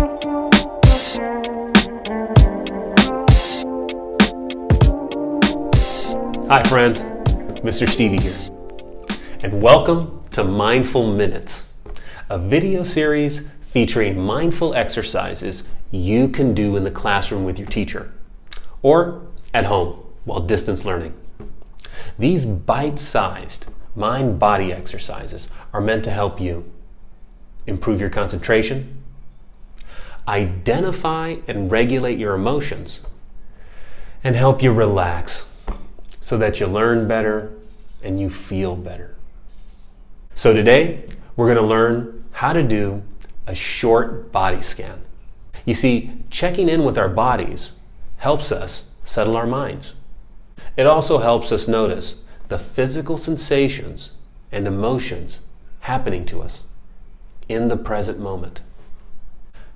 Hi friends, Mr. Stevey here, and welcome to Mindful Minutes, a video series featuring mindful exercises you can do in the classroom with your teacher, or at home while distance learning. These bite-sized mind-body exercises are meant to help you improve your concentration, identify and regulate your emotions, and help you relax so that you learn better and you feel better. So today, we're going to learn how to do a short body scan. You see, checking in with our bodies helps us settle our minds. It also helps us notice the physical sensations and emotions happening to us in the present moment.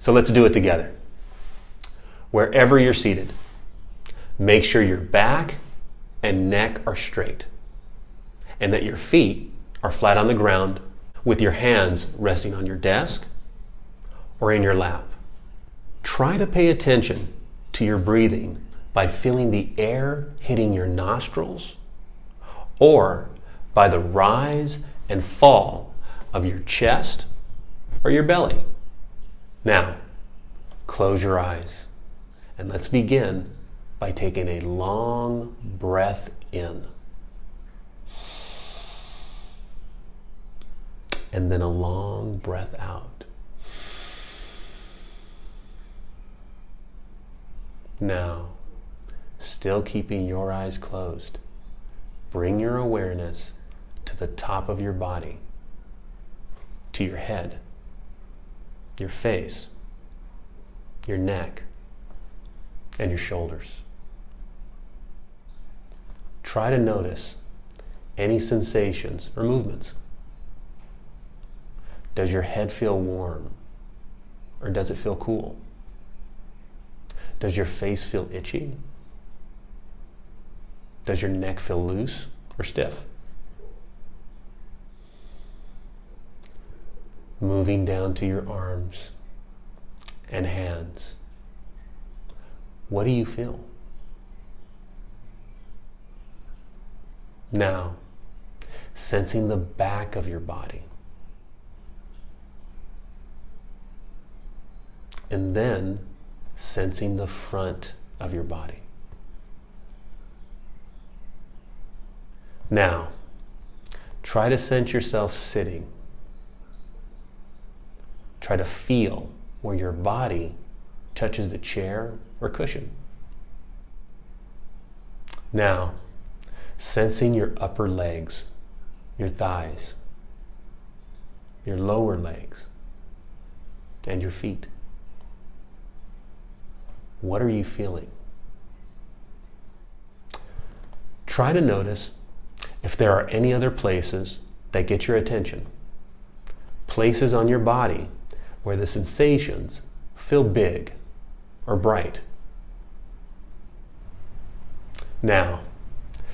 So let's do it together. Wherever you're seated, make sure your back and neck are straight, and that your feet are flat on the ground with your hands resting on your desk or in your lap. Try to pay attention to your breathing by feeling the air hitting your nostrils or by the rise and fall of your chest or your belly. Now, close your eyes and let's begin by taking a long breath in and then a long breath out. Now, still keeping your eyes closed, bring your awareness to the top of your body, to your head, your face, your neck, and your shoulders. Try to notice any sensations or movements. Does your head feel warm or does it feel cool? Does your face feel itchy? Does your neck feel loose or stiff? Moving down to your arms and hands. What do you feel? Now, sensing the back of your body. And then sensing the front of your body. Now, try to sense yourself sitting. Try to feel where your body touches the chair or cushion. Now, sensing your upper legs, your thighs, your lower legs, and your feet. What are you feeling? Try to notice if there are any other places that get your attention. Places on your body where the sensations feel big or bright. Now,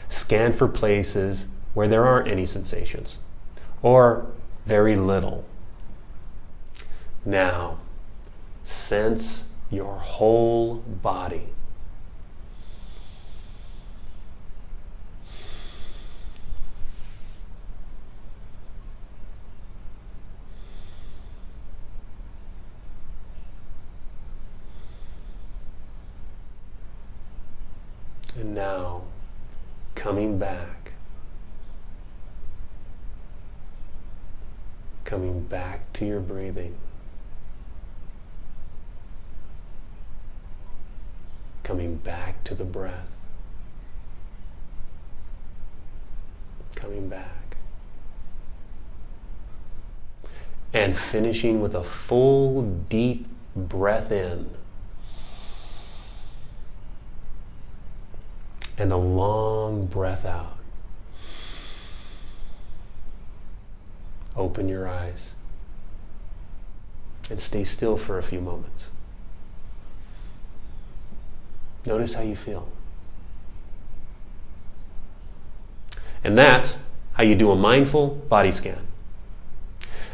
scan for places where there aren't any sensations or very little. Now, sense your whole body. And now, coming back to your breathing, coming back to the breath, coming back, and finishing with a full deep breath in and a long breath out. Open your eyes and stay still for a few moments. Notice how you feel. And that's how you do a mindful body scan.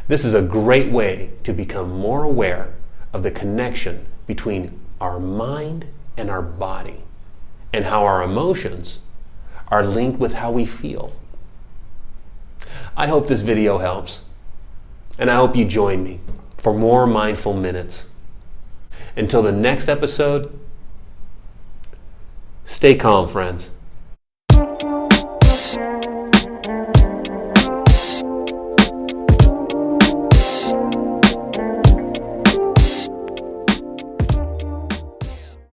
This is a great way to become more aware of the connection between our mind and our body, and how our emotions are linked with how we feel. I hope this video helps, and I hope you join me for more mindful minutes. Until the next episode, stay calm, friends.